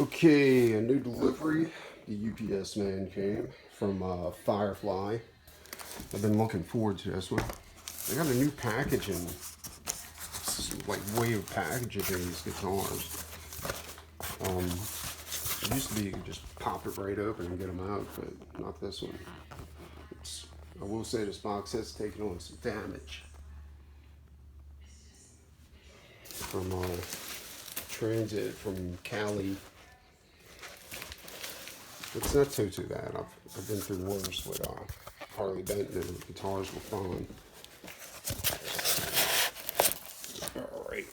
Okay, a new delivery. The UPS man came from Firefly. I've been looking forward to this one. They got a new packaging, like way of packaging these guitars. It used to be you could just pop it right open and get them out, but not this one. I will say this box has taken on some damage from transit from Cali. It's not too bad. I've been through worse with Harley Benton and the guitars were fine. All right.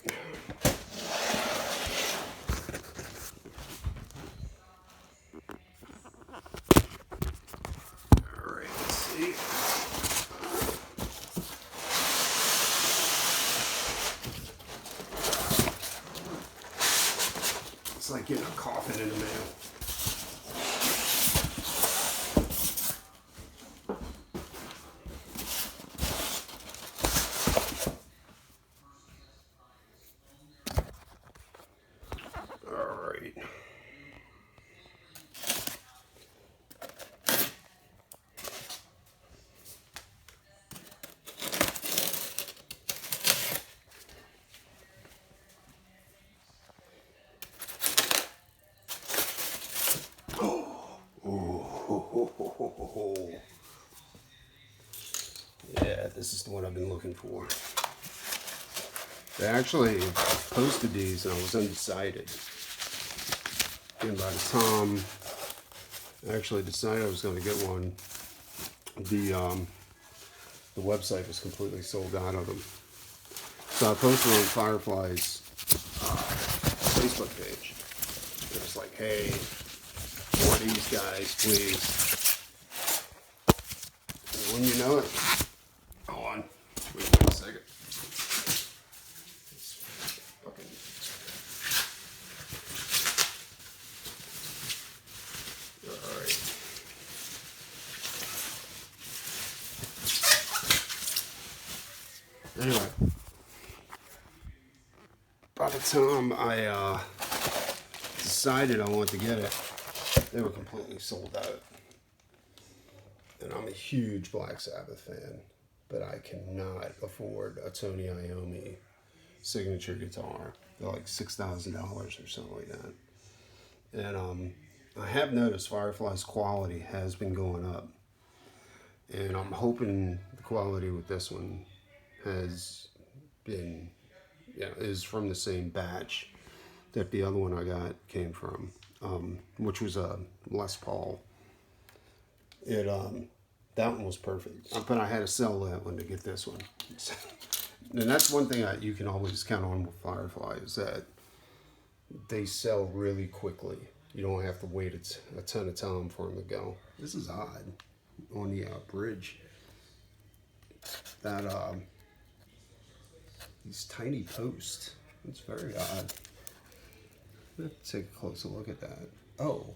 All right, let's see. It's like getting a coffin in the mail. All right. Yeah, this is the one I've been looking for. They actually posted these and I was undecided. And by the time I actually decided I was going to get one, the website was completely sold out of them. So I posted on Firefly's Facebook page. It was like, hey, more of these guys, please. And when you know it, hold on, wait 1 second. It's fucking. All right. Anyway, by the time I decided I wanted to get it, they were completely sold out. And I'm a huge Black Sabbath fan, but I cannot afford a Tony Iommi signature guitar. They're like $6,000 or something like that. And I have noticed Firefly's quality has been going up. And I'm hoping the quality with this one has been, is from the same batch that the other one I got came from, which was a Les Paul. That one was perfect, but I had to sell that one to get this one. And that's one thing you can always count on with Firefly is that they sell really quickly. You don't have to wait a ton of time for them to go. This is odd on the bridge. That these tiny posts. It's very odd. Let's take a closer look at that. Oh,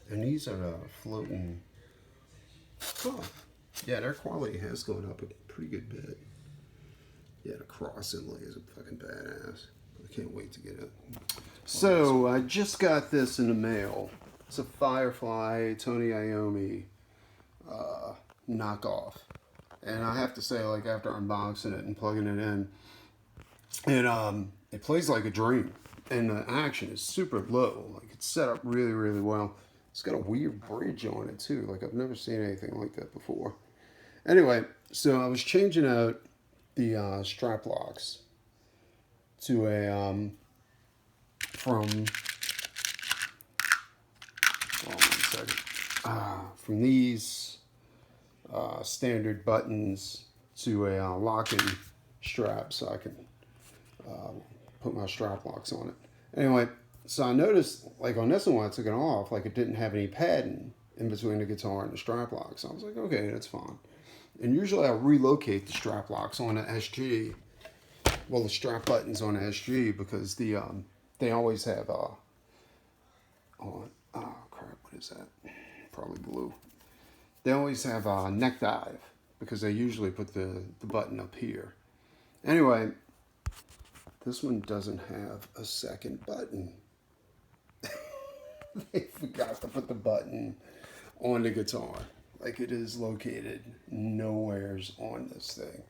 and these are floating. Oh, yeah, their quality has gone up a pretty good bit. Yeah, the cross inlay is a fucking badass. I can't wait to get it. So I just got this in the mail. It's a Firefly Tony Iommi knockoff, and I have to say, like after unboxing it and plugging it in, it plays like a dream, and the action is super low. Like it's set up really well. It's got a weird bridge on it too. Like I've never seen anything like that before. Anyway, so I was changing out the strap locks to a from from these standard buttons to a locking strap, so I can put my strap locks on it. Anyway, so I noticed, like on this one, when I took it off, like it didn't have any padding in between the guitar and the strap locks. So I was like, okay, that's fine. And usually I relocate the strap locks on the SG, well, the strap buttons on the SG, because they always have oh crap, what is that? Probably blue. They always have a neck dive because they usually put the button up here. Anyway, this one doesn't have a second button. They forgot to put the button on the guitar. Like, it is located nowheres on this thing.